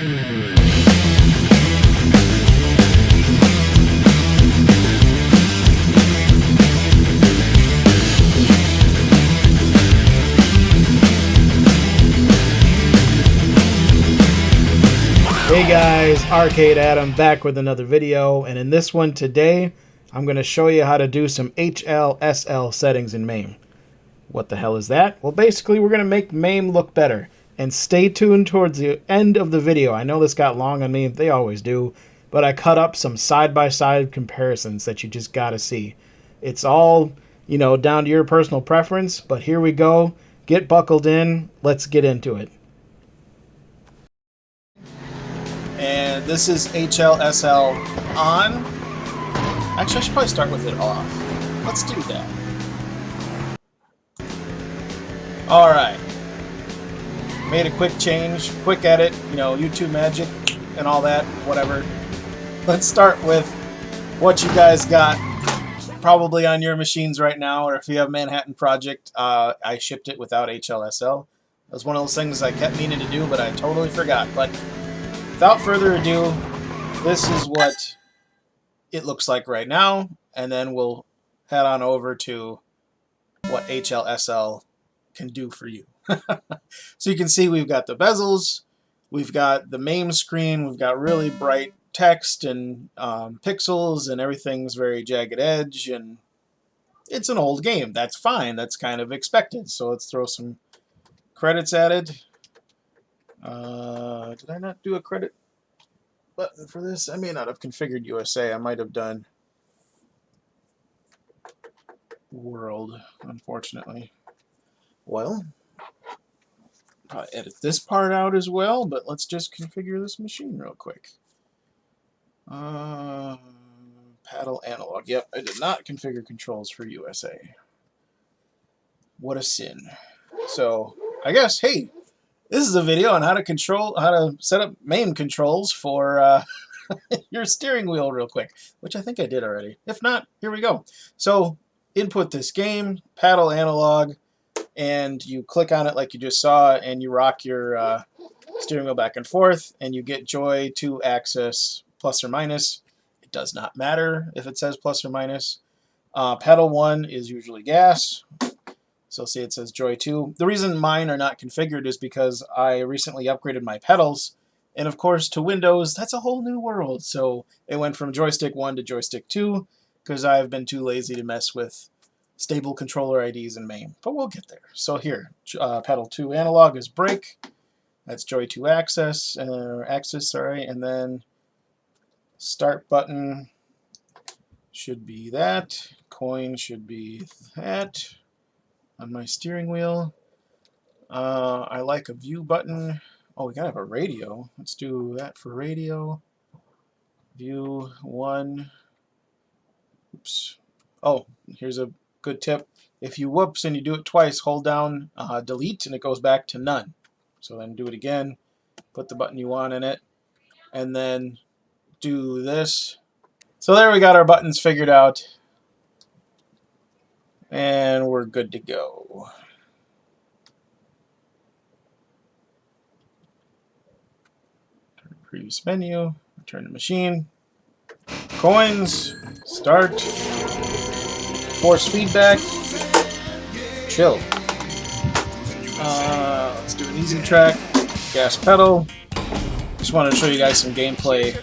Hey guys, Arcade Adam back with another video, and in this one today I'm going to show you how to do some HLSL settings in MAME. What the hell is that? Well, basically we're going to make MAME look better, and stay tuned towards the end of the video. I know this got long on me, they always do, but I cut up some side-by-side comparisons that you just got to see. It's all, you know, down to your personal preference, but here we go. Get buckled in, let's get into it. And this is HLSL on. Actually, I should probably start with it off. Let's do that. Alright. Made a quick change, quick edit, you know, YouTube magic and all that, whatever. Let's start with what you guys got probably on your machines right now, or if you have Manhattan Project, I shipped it without HLSL. That was one of those things I kept meaning to do, but I totally forgot. But without further ado, this is what it looks like right now, and then we'll head on over to what HLSL can do for you. So you can see we've got the bezels, we've got the MAME screen, we've got really bright text and pixels, and everything's very jagged edge, and it's an old game. That's fine, that's kind of expected. So let's throw some credits added. Did I not do a credit button for this? I may not have configured USA. I might have done world, unfortunately. Well, I'll edit this part out as well, but let's just configure this machine real quick. Paddle analog. Yep, I did not configure controls for USA. What a sin. So, I guess, hey, this is a video on how to set up MAME controls for your steering wheel real quick, which I think I did already. If not, here we go. So input this game, paddle analog, and you click on it like you just saw, and you rock your steering wheel back and forth, and you get joy 2 axis plus or minus. It does not matter if it says plus or minus. Pedal 1 is usually gas. So see it says Joy 2. The reason mine are not configured is because I recently upgraded my pedals, and of course to Windows that's a whole new world. So it went from joystick 1 to joystick 2 because I've been too lazy to mess with stable controller IDs in MAME. But we'll get there. So here, pedal 2 analog is brake. That's Joy 2 axis, and then start button should be that. Coin should be that. On my steering wheel, I like a view button. Oh, we gotta have a radio. Let's do that for radio. View 1. Oops. Oh, here's a good tip. If you whoops and you do it twice, hold down delete and it goes back to none. So then do it again, put the button you want in it, and then do this. So there we got our buttons figured out. And we're good to go. Turn previous menu, return to machine, coins, start, force feedback, chill. Let's do an easy track, gas pedal. Just wanted to show you guys some gameplay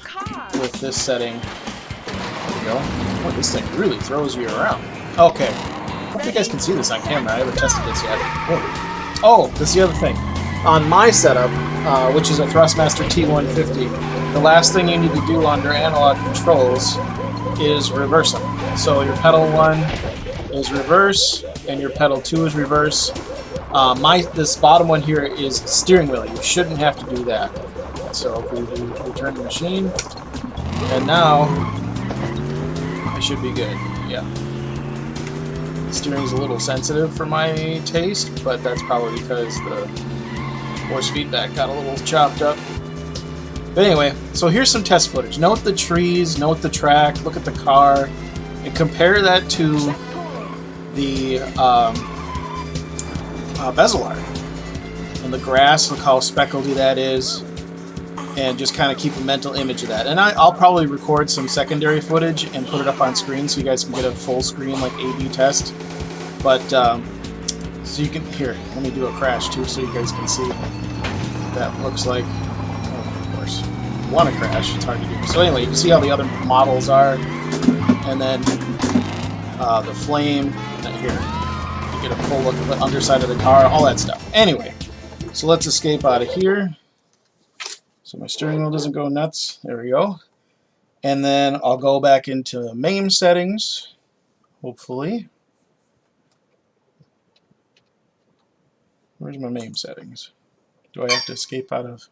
with this setting. There we go. Boy, this thing really throws you around. Okay. I hope you guys can see this on camera. I haven't tested this yet. Oh, this is the other thing. On my setup, which is a Thrustmaster T150, the last thing you need to do on your analog controls is reverse them. So your pedal 1 is reverse, and your pedal 2 is reverse. This bottom one here is steering wheel. You shouldn't have to do that. So if we do return to machine, and now I should be good. Yeah. Steering's a little sensitive for my taste, but that's probably because the force feedback got a little chopped up. But anyway, so here's some test footage. Note the trees, note the track, look at the car, and compare that to the bezel art. And the grass, look how speckledy that is. and just kind of keep a mental image of that. And I'll probably record some secondary footage and put it up on screen so you guys can get a full screen like A/B test. But so you can, here, let me do a crash too so you guys can see what that looks like. Oh, of course, you want to crash, it's hard to do. So anyway, you can see how the other models are, and then the flame, and here, you get a full look of the underside of the car, all that stuff. Anyway, so let's escape out of here. So my steering wheel doesn't go nuts. There we go. And then I'll go back into MAME settings, hopefully. Where's my MAME settings? Do I have to escape out of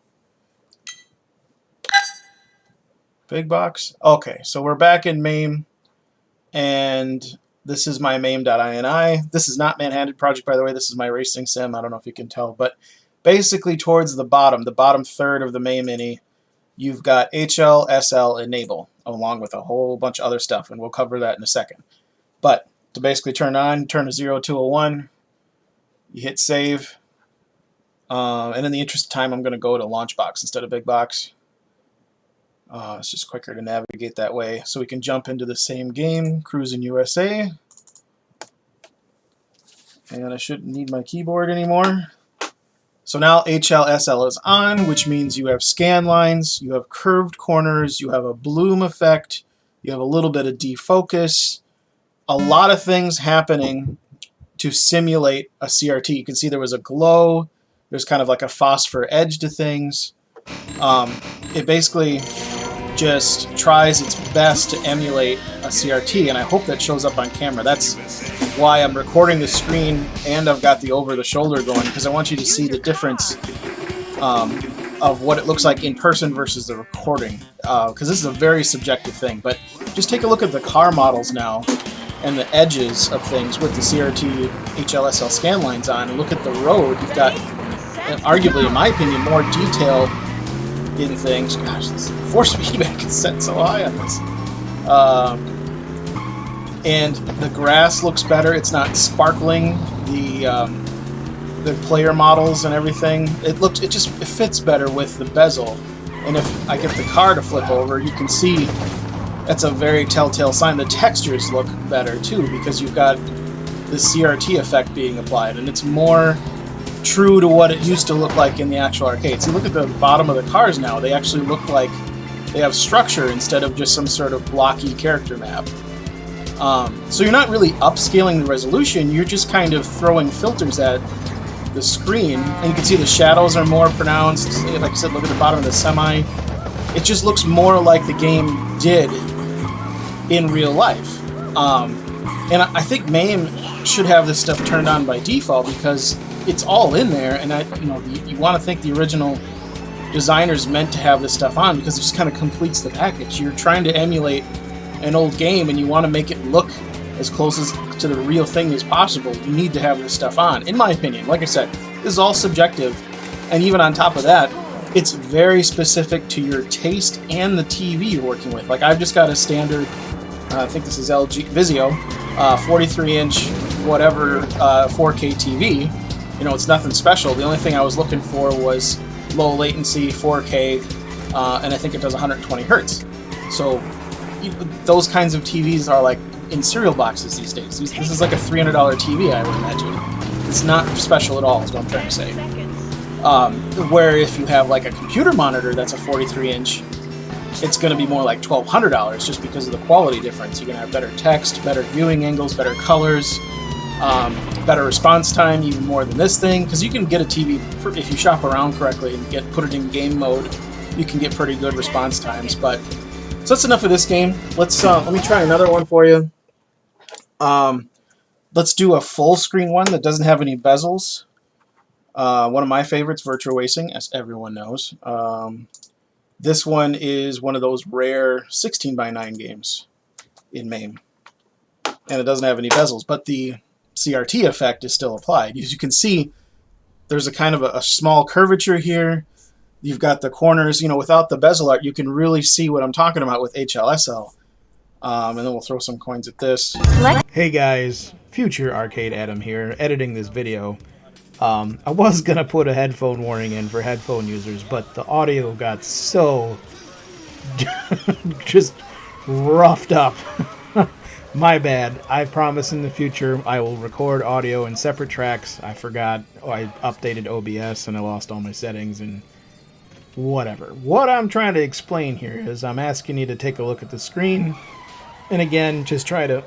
Big Box? Okay, so we're back in MAME, and this is my mame.ini. This is not Man-Handed Project, by the way. This is my racing sim. I don't know if you can tell, but basically towards the bottom third of the MAME-ini, you've got Hlsl enable, along with a whole bunch of other stuff, and we'll cover that in a second. But to basically turn on, turn to 0 to a 1, you hit save, and in the interest of time, I'm going to go to Launchbox instead of Big Box. It's just quicker to navigate that way. So we can jump into the same game, Cruising USA. And I shouldn't need my keyboard anymore. So now Hlsl is on, which means you have scan lines, you have curved corners, you have a bloom effect, you have a little bit of defocus, a lot of things happening to simulate a CRT. You can see there was a glow, there's kind of like a phosphor edge to things. It basically just tries its best to emulate a CRT, and I hope that shows up on camera. That's why I'm recording the screen and I've got the over-the-shoulder going, because I want you to see the difference of what it looks like in person versus the recording, because this is a very subjective thing. But just take a look at the car models now and the edges of things with the CRT Hlsl scan lines on, and look at the road. You've got, arguably, in my opinion, more detail in things. Gosh, this force feedback is set so high on this. And the grass looks better. It's not sparkling. The player models and everything. It fits better with the bezel. And if I get the car to flip over, you can see that's a very telltale sign. The textures look better too, because you've got the CRT effect being applied, and it's more true to what it used to look like in the actual arcade. See, look at the bottom of the cars now. They actually look like they have structure instead of just some sort of blocky character map. So you're not really upscaling the resolution, you're just kind of throwing filters at the screen, and you can see the shadows are more pronounced. Like I said, look at the bottom of the semi. It just looks more like the game did in real life. And I think MAME should have this stuff turned on by default, because it's all in there, and you want to think the original designers meant to have this stuff on, because it just kind of completes the package. You're trying to emulate an old game, and you want to make it look as close to the real thing as possible. You need to have this stuff on, in my opinion. Like I said, this is all subjective, and even on top of that, it's very specific to your taste and the TV you're working with. Like, I've just got a standard, I think this is LG Vizio, 43-inch whatever 4K TV. You know, it's nothing special. The only thing I was looking for was low latency, 4K, and I think it does 120 hertz. So those kinds of TVs are like in cereal boxes these days. This is like a $300 TV, I would imagine. It's not special at all, is what I'm trying to say. Where if you have like a computer monitor that's a 43-inch, it's going to be more like $1,200 just because of the quality difference. You're going to have better text, better viewing angles, better colors, better response time, even more than this thing, because you can get a TV, if you shop around correctly and put it in game mode, you can get pretty good response times. But so that's enough of this game. Let's let me try another one for you. Let's do a full screen one that doesn't have any bezels. One of my favorites, Virtual Racing, as everyone knows. This one is one of those rare 16:9 games in MAME, and it doesn't have any bezels, but the CRT effect is still applied. As you can see, there's a kind of a small curvature here. You've got the corners, without the bezel art, you can really see what I'm talking about with Hlsl. And then we'll throw some coins at this. Hey guys, future Arcade Adam here, editing this video. I was going to put a headphone warning in for headphone users, but the audio got so just roughed up. My bad. I promise in the future I will record audio in separate tracks. I forgot. I updated OBS and I lost all my settings and whatever. What I'm trying to explain here is I'm asking you to take a look at the screen and again just try to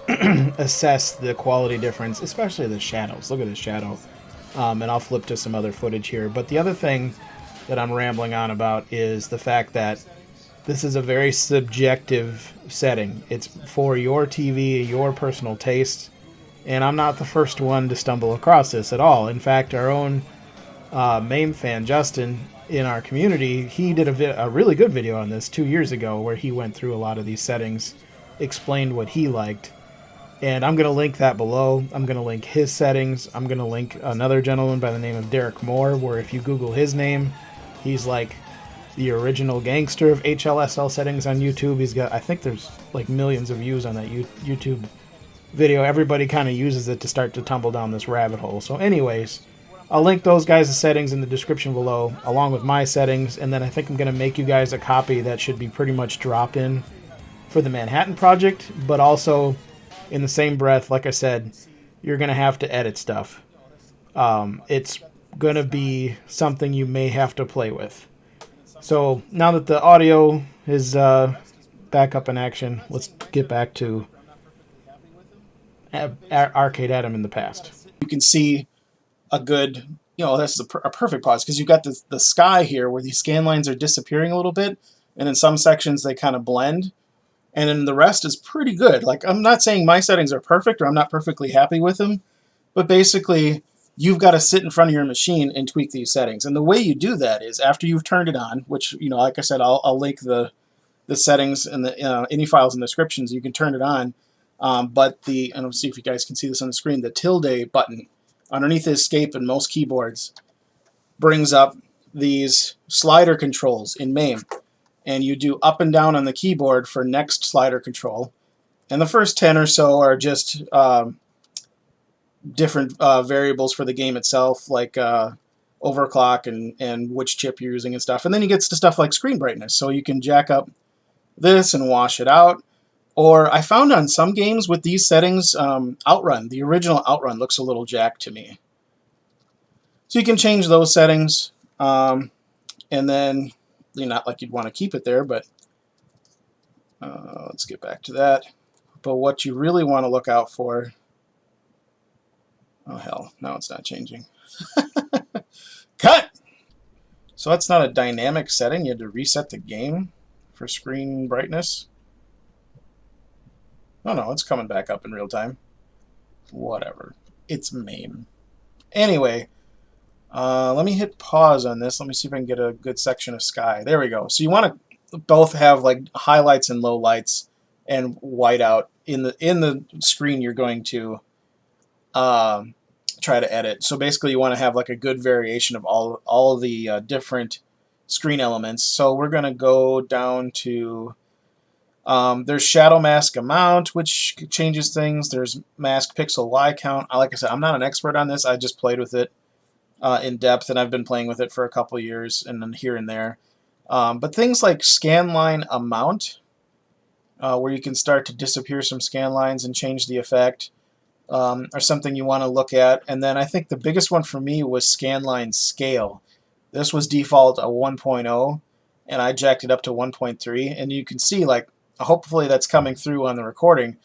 assess the quality difference, especially the shadows. Look at the shadow. And I'll flip to some other footage here. But the other thing that I'm rambling on about is the fact that this is a very subjective setting. It's for your TV, your personal taste, and I'm not the first one to stumble across this at all. In fact, our own MAME fan, Justin, in our community, he did a really good video on this 2 years ago where he went through a lot of these settings, explained what he liked, and I'm going to link that below. I'm going to link his settings. I'm going to link another gentleman by the name of Derek Moore, where if you Google his name, he's like the original gangster of HLSL settings on YouTube. He's got, I think there's like millions of views on that YouTube video. Everybody kind of uses it to start to tumble down this rabbit hole. So anyways, I'll link those guys' settings in the description below, along with my settings, and then I think I'm going to make you guys a copy that should be pretty much drop-in for the Manhattan Project, but also in the same breath, like I said, you're going to have to edit stuff. It's going to be something you may have to play with. So now that the audio is back up in action, let's get back to Arcade Adam in the past. You can see a good, this is a perfect pause because you've got the sky here where these scan lines are disappearing a little bit, and in some sections they kind of blend, and then the rest is pretty good. Like, I'm not saying my settings are perfect or I'm not perfectly happy with them, but basically you've got to sit in front of your machine and tweak these settings. And the way you do that is after you've turned it on, which, like I said, I'll link the settings and the any files and descriptions. You can turn it on. But and let's see if you guys can see this on the screen, the tilde button underneath the escape in most keyboards brings up these slider controls in MAME. And you do up and down on the keyboard for next slider control. And the first 10 or so are just different variables for the game itself, like overclock and which chip you're using and stuff. And then you get to stuff like screen brightness. So you can jack up this and wash it out. Or I found on some games with these settings, Outrun, the original Outrun looks a little jacked to me. So you can change those settings. And then, not like you'd want to keep it there, but let's get back to that. But what you really want to look out for, oh hell, now it's not changing. Cut! So that's not a dynamic setting. You had to reset the game for screen brightness. Oh no, it's coming back up in real time. Whatever. It's MAME. Anyway, let me hit pause on this. Let me see if I can get a good section of sky. There we go. So you want to both have like highlights and lowlights and whiteout in the screen you're going to try to edit. So basically you want to have like a good variation of all the different screen elements. So we're going to go down to there's shadow mask amount, which changes things. There's mask pixel Y count. Like I said, I'm not an expert on this. I just played with it in depth, and I've been playing with it for a couple of years and then here and there. But things like scan line amount, where you can start to disappear some scan lines and change the effect, are something you want to look at. And then I think the biggest one for me was scan line scale. This was default a 1.0, and I jacked it up to 1.3, and you can see, like, hopefully that's coming through on the recording.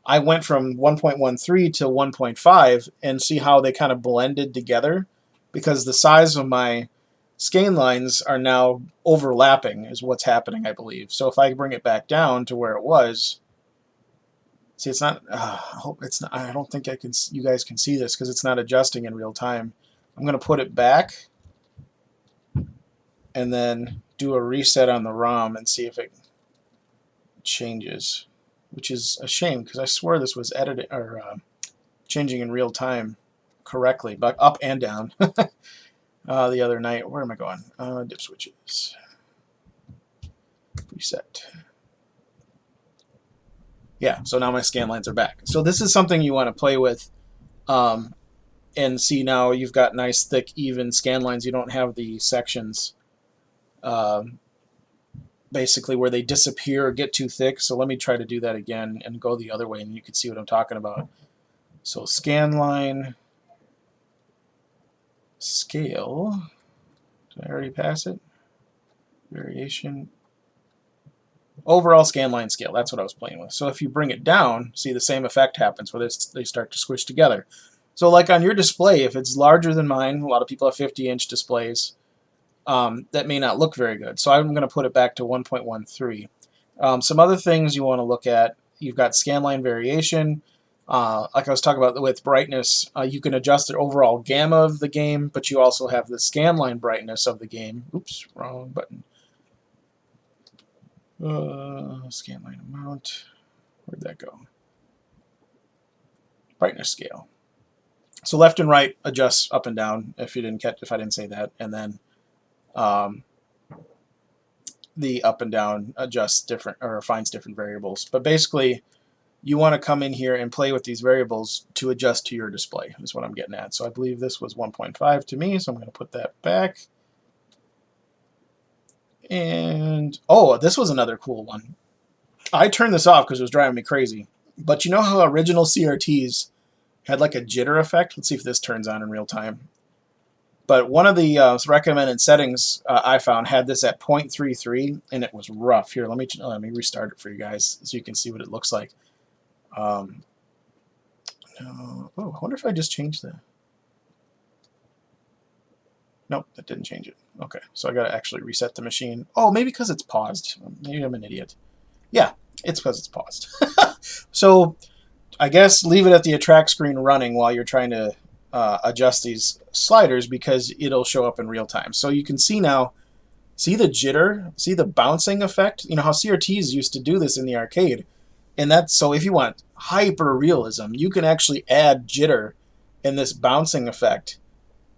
I went from 1.13 to 1.5 and see how they kind of blended together, because the size of my scan lines are now overlapping is what's happening, I believe. So if I bring it back down to where it was, see, it's not, I hope it's not, I don't think I can, you guys can see this because it's not adjusting in real time. I'm going to put it back and then do a reset on the ROM and see if it changes, which is a shame because I swear this was edited or changing in real time correctly, but up and down. The other night, where am I going? Dip switches, reset. Yeah, so now my scan lines are back. So this is something you want to play with and see now you've got nice, thick, even scan lines. You don't have the sections basically where they disappear or get too thick. So let me try to do that again and go the other way, and you can see what I'm talking about. So scan line, scale. Did I already pass it? Variation. Overall scan line scale. That's what I was playing with. So if you bring it down, see the same effect happens where they start to squish together. So like on your display, if it's larger than mine, a lot of people have 50-inch displays, that may not look very good. So I'm going to put it back to 1.13. Some other things you want to look at, you've got scanline variation. Like I was talking about with brightness, you can adjust the overall gamma of the game, but you also have the scanline brightness of the game. Oops, wrong button. Scanline amount. Where'd that go? Brightness scale. So left and right adjusts up and down. If I didn't say that, and then the up and down adjusts different or finds different variables. But basically, you want to come in here and play with these variables to adjust to your display, is what I'm getting at. So I believe this was 1.5 to me, so I'm going to put that back. And, oh, this was another cool one. I turned this off because it was driving me crazy. But you know how original CRTs had like a jitter effect? Let's see if this turns on in real time. But one of the recommended settings I found had this at 0.33, and it was rough. Here, let me restart it for you guys so you can see what it looks like. No. Oh, I wonder if I just changed that. Nope, that didn't change it. Okay, so I got to actually reset the machine. Oh, maybe because it's paused. Maybe I'm an idiot. Yeah, it's because it's paused. So I guess leave it at the attract screen running while you're trying to adjust these sliders, because it'll show up in real time. So you can see now, see the jitter, see the bouncing effect? You know how CRTs used to do this in the arcade. And that's, so if you want hyper realism, you can actually add jitter and this bouncing effect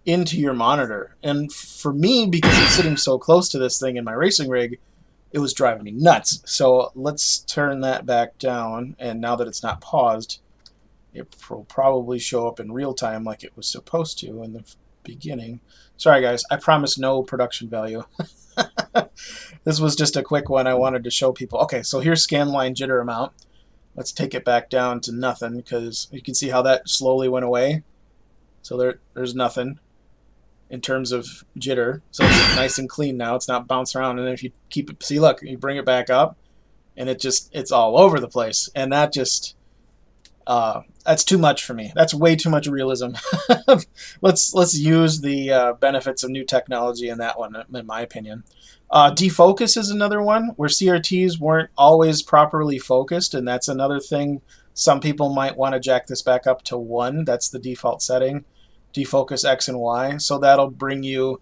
into your monitor. And for me, because I'm sitting so close to this thing in my racing rig, it was driving me nuts. So let's turn that back down, and now that it's not paused, it will probably show up in real time like it was supposed to in the beginning. Sorry guys, I promise no production value. This was just a quick one I wanted to show people. Okay, so here's scanline jitter amount. Let's take it back down to nothing, because you can see how that slowly went away. So there's nothing in terms of jitter. So it's nice and clean now. It's not bouncing around. And then if you keep it, see, look, you bring it back up, and it's all over the place. And that just, that's too much for me. That's way too much realism. Let's use the benefits of new technology in that one, in my opinion. Defocus is another one where CRTs weren't always properly focused, and that's another thing. Some people might want to jack this back up to 1. That's the default setting. Defocus X and Y. So that'll bring you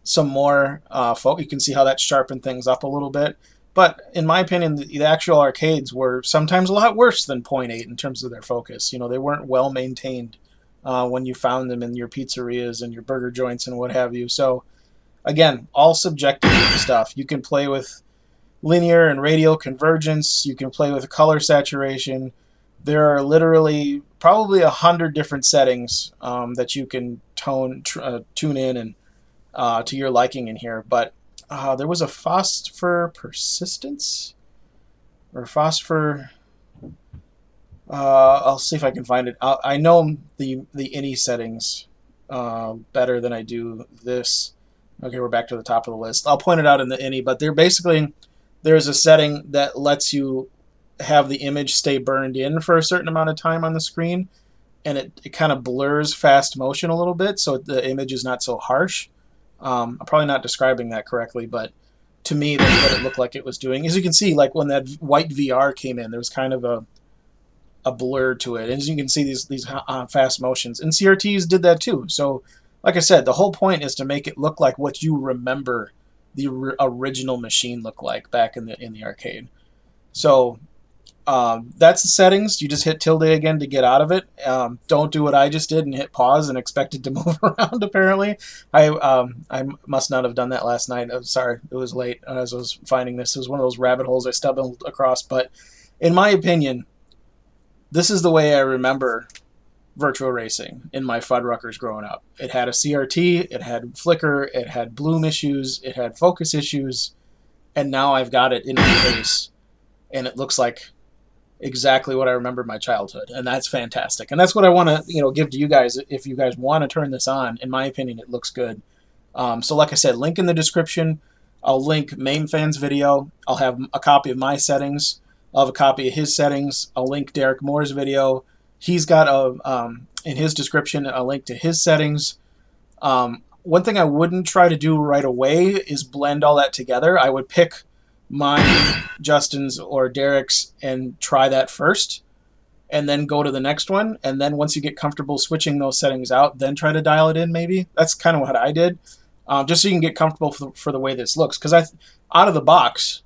some more focus. You can see how that sharpened things up a little bit. But in my opinion, the actual arcades were sometimes a lot worse than 0.8 in terms of their focus. You know, they weren't well maintained when you found them in your pizzerias and your burger joints and what have you. So again, all subjective stuff. You can play with linear and radial convergence. You can play with color saturation. There are literally probably 100 different settings that you can tune in and to your liking in here. But there was a phosphor persistence or phosphor. I'll see if I can find it. I know the ini settings better than I do this. Okay, we're back to the top of the list. I'll point it out in the ini, but there's a setting that lets you have the image stay burned in for a certain amount of time on the screen, and it kind of blurs fast motion a little bit, so the image is not so harsh. I'm probably not describing that correctly, but to me, that's what it looked like it was doing. As you can see, like when that white VR came in, there was kind of a blur to it. As you can see, these fast motions, and CRTs did that too. So like I said, the whole point is to make it look like what you remember the original machine looked like back in the arcade. So that's the settings. You just hit tilde again to get out of it. Don't do what I just did and hit pause and expect it to move around, apparently. I must not have done that last night. I'm sorry, it was late as I was finding this. It was one of those rabbit holes I stumbled across. But in my opinion, this is the way I remember virtual racing in my Fuddruckers growing up. It had a CRT, it had flicker, it had bloom issues, it had focus issues, and now I've got it in my face, and it looks like exactly what I remember my childhood, and that's fantastic. And that's what I want to give to you guys. If you guys want to turn this on, in my opinion, it looks good. So like I said, link in the description. I'll link MAME-FAN's video. I'll have a copy of my settings. I'll have a copy of his settings. I'll link Derek Moore's video. He's got in his description a link to his settings. One thing I wouldn't try to do right away is blend all that together. I would pick mine, Justin's, or Derek's and try that first, and then go to the next one. And then once you get comfortable switching those settings out, then try to dial it in maybe. That's kind of what I did, just so you can get comfortable for the way this looks. Because out of the box,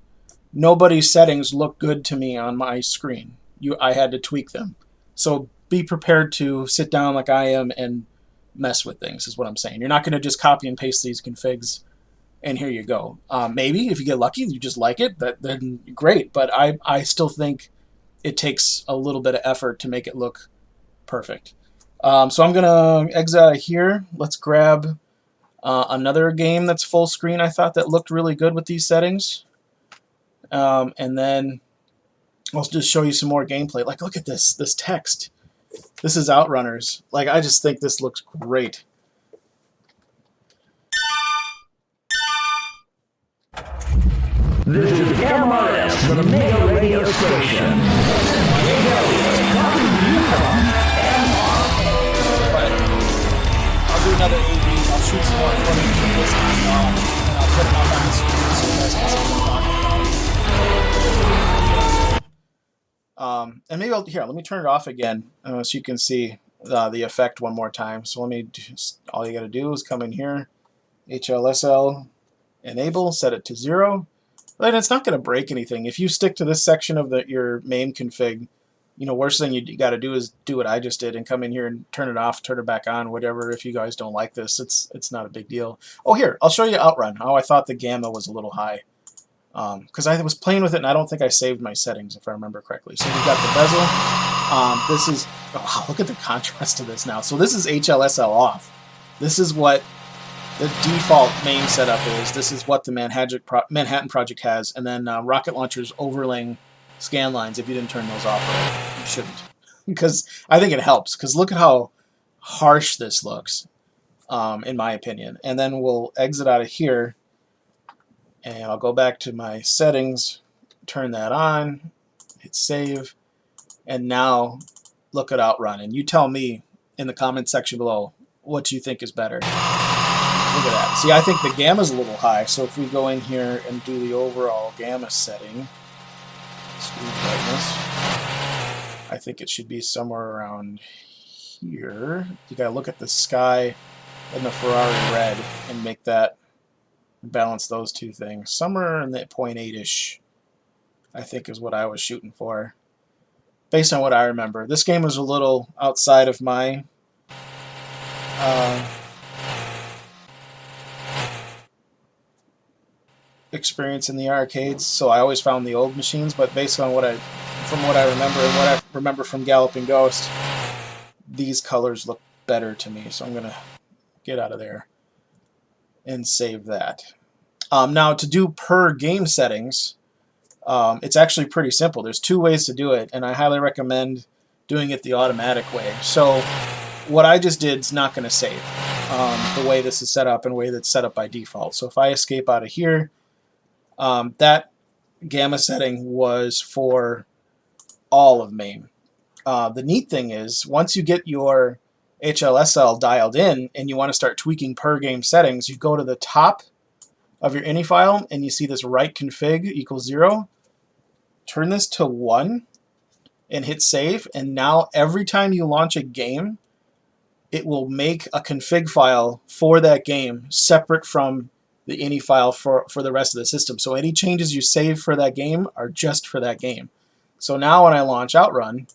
nobody's settings look good to me on my screen. I had to tweak them. So be prepared to sit down like I am and mess with things, is what I'm saying. You're not going to just copy and paste these configs and here you go. Maybe if you get lucky, you just like it, then great. But I still think it takes a little bit of effort to make it look perfect. So I'm going to exit out of here. Let's grab another game that's full screen I thought that looked really good with these settings. And then I'll just show you some more gameplay. Like, look at this text. This is Outrunners. Like, I just think this looks great. This is MRS, the Mega Radio Station. Coming to you from I'll do another AV. I'll shoot some more footage of this and I'll put it up on the screen so you guys can see what I'm talking about. And maybe let me turn it off again so you can see the effect one more time. So all you got to do is come in here, Hlsl, enable, set it to 0. But it's not going to break anything. If you stick to this section of your MAME config, worst thing you got to do is do what I just did and come in here and turn it off, turn it back on, whatever. If you guys don't like this, it's not a big deal. Oh, here, I'll show you Outrun, how I thought the gamma was a little high. Because I was playing with it and I don't think I saved my settings, if I remember correctly. So we've got the bezel. This is, wow, look at the contrast to this now. So this is Hlsl off. This is what the default MAME setup is. This is what the Manhattan Project has. And then Rocket Launcher's overlaying scan lines. If you didn't turn those off, right, you shouldn't. Because I think it helps. Because look at how harsh this looks, in my opinion. And then we'll exit out of here. And I'll go back to my settings, turn that on, hit save. And now look at Outrun. And you tell me in the comment section below what you think is better. Look at that. See, I think the gamma's a little high, so if we go in here and do the overall gamma setting, screen brightness, I think it should be somewhere around here. You gotta look at the sky and the Ferrari red and make that, balance those two things. Somewhere in the 0.8-ish, I think, is what I was shooting for, based on what I remember. This game was a little outside of my experience in the arcades, so I always found the old machines, but based on from what I remember and what I remember from Galloping Ghost, these colors look better to me, so I'm gonna get out of there and save that. Now to do per game settings, it's actually pretty simple. There's 2 ways to do it, and I highly recommend doing it the automatic way. So what I just did is not going to save the way this is set up and the way that's set up by default. So if I escape out of here, that gamma setting was for all of MAME. The neat thing is, once you get your Hlsl dialed in and you want to start tweaking per game settings, you go to the top of your ini file and you see this write config equals 0. Turn this to 1 and hit save, and now every time you launch a game, it will make a config file for that game separate from the ini file for the rest of the system. So any changes you save for that game are just for that game. So now when I launch Outrun,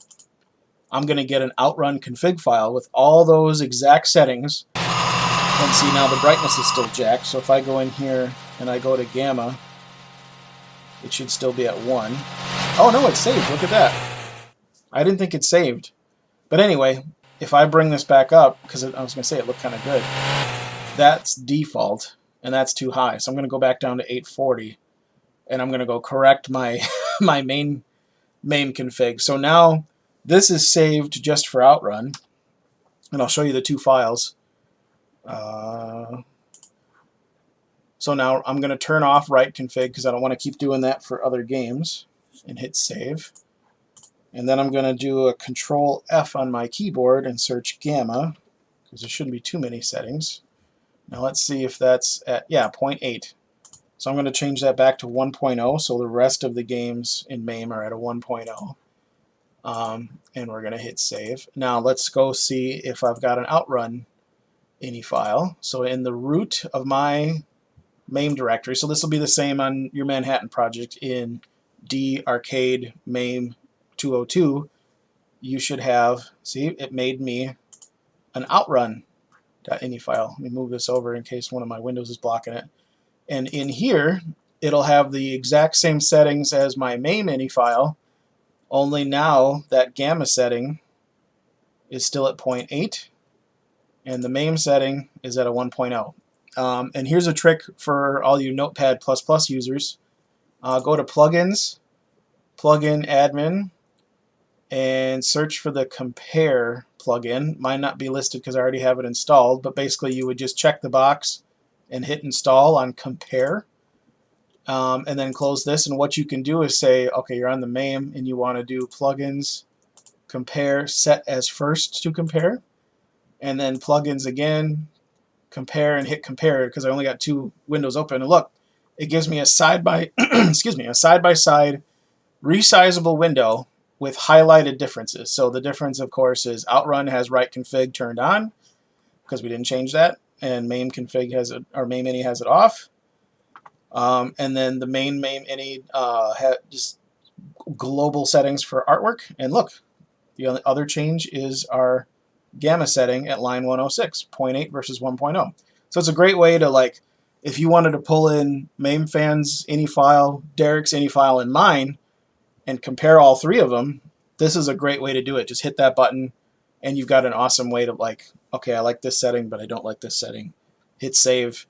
I'm going to get an Outrun config file with all those exact settings. And see, now the brightness is still jacked, so if I go in here and I go to gamma, it should still be at 1. Oh no, it's saved. Look at that. I didn't think it saved. But anyway, if I bring this back up, because I was going to say it looked kind of good, that's default, and that's too high. So I'm going to go back down to 840, and I'm going to go correct my my MAME config. So now this is saved just for Outrun, and I'll show you the two files. So now I'm going to turn off write config because I don't want to keep doing that for other games, and hit save. And then I'm going to do a Control F on my keyboard and search Gamma, because there shouldn't be too many settings. Now let's see if that's at, yeah, 0.8. So I'm going to change that back to 1.0, so the rest of the games in MAME are at a 1.0. And we're going to hit save. Now let's go see if I've got an Outrun ini file. So in the root of my MAME directory, so this will be the same on your Manhattan project, in D arcade MAME 202, you should have, see, it made me an Outrun.ini file. Let me move this over in case one of my windows is blocking it. And in here, it'll have the exact same settings as my MAME-ini file, only now that Gamma setting is still at 0.8, and the MAME setting is at a 1.0. And here's a trick for all you Notepad++ users. Go to Plugins, Plugin Admin, and search for the Compare plugin. Might not be listed because I already have it installed, but basically you would just check the box and hit install on Compare, and then close this. And what you can do is say, okay, you're on the MAME and you want to do Plugins, Compare, set as first to compare, and then Plugins again, Compare, and hit Compare, because I only got two windows open. And look, it gives me a excuse me, a side-by-side resizable window with highlighted differences. So the difference, of course, is Outrun has write config turned on because we didn't change that, and MAME config has it, or MAME-ini has it off. And then the main MAME-ini just global settings for artwork. And look, the other change is our Gamma setting at line 106, 0.8 versus 1.0. So it's a great way to, like, if you wanted to pull in MAME-FAN's ini file, Derek's ini file, and mine, and compare all three of them, this is a great way to do it. Just hit that button, and you've got an awesome way to, like, okay, I like this setting, but I don't like this setting. Hit save,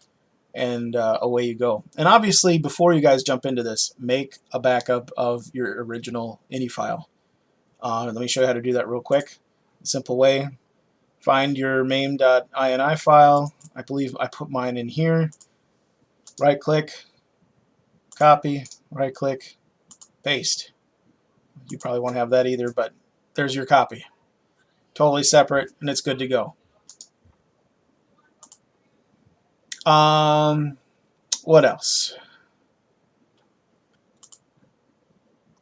and away you go. And obviously, before you guys jump into this, make a backup of your original ini file. Let me show you how to do that real quick. Simple way. Find your mame.ini file. I believe I put mine in here. Right-click, copy, right-click, paste. You probably won't have that either, but there's your copy. Totally separate, and it's good to go. What else?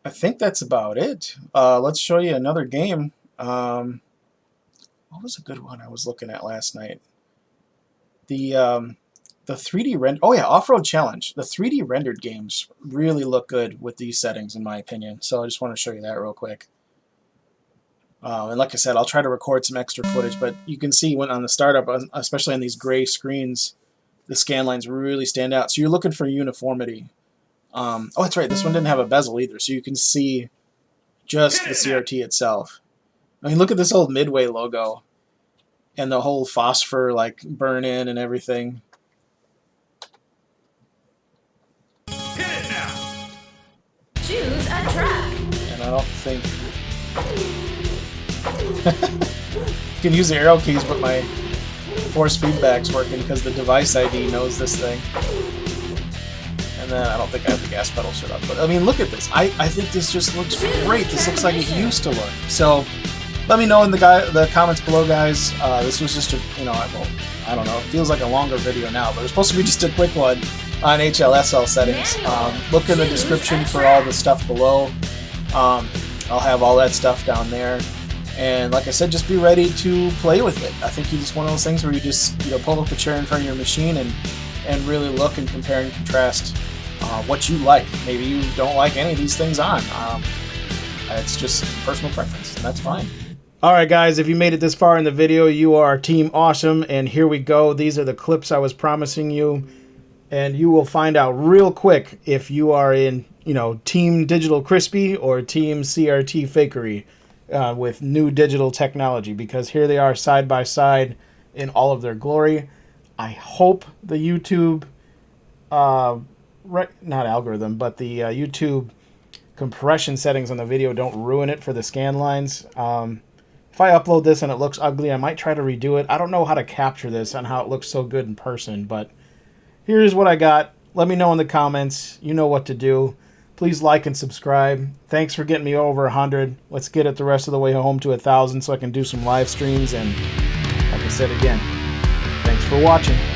I think that's about it. Let's show you another game. What was a good one I was looking at last night? The 3D render. Oh yeah, Off-Road Challenge. The 3D rendered games really look good with these settings, in my opinion. So I just want to show you that real quick. And like I said, I'll try to record some extra footage, but you can see when on the startup, especially on these gray screens, the scan lines really stand out. So you're looking for uniformity. Oh, that's right. This one didn't have a bezel either, so you can see just the CRT itself. I mean, look at this old Midway logo and the whole phosphor like burn in and everything. Choose a track. And I don't think you can use the arrow keys, but my force feedback's working because the device ID knows this thing. And then I don't think I have the gas pedal shut up. But I mean, look at this. I think this just looks great. This looks like it used to look. So let me know in the comments below, guys. This was just a, I don't know. It feels like a longer video now, but it's supposed to be just a quick one on HLSL settings. Look in the description for all the stuff below. I'll have all that stuff down there. And like I said, just be ready to play with it. I think it's just one of those things where you just pull up a chair in front of your machine and really look and compare and contrast what you like. Maybe you don't like any of these things on. It's just personal preference, and that's fine. Alright guys, if you made it this far in the video, you are Team Awesome, and here we go. These are the clips I was promising you, and you will find out real quick if you are in, Team Digital Crispy or Team CRT Fakery. with new digital technology, because here they are side by side in all of their glory. I hope the YouTube, not algorithm, but the YouTube compression settings on the video don't ruin it for the scan lines. If I upload this and it looks ugly, I might try to redo it. I don't know how to capture this and how it looks so good in person, but here's what I got. Let me know in the comments. You know what to do. Please like and subscribe. Thanks for getting me over 100. Let's get it the rest of the way home to 1,000 so I can do some live streams. And like I said again, thanks for watching.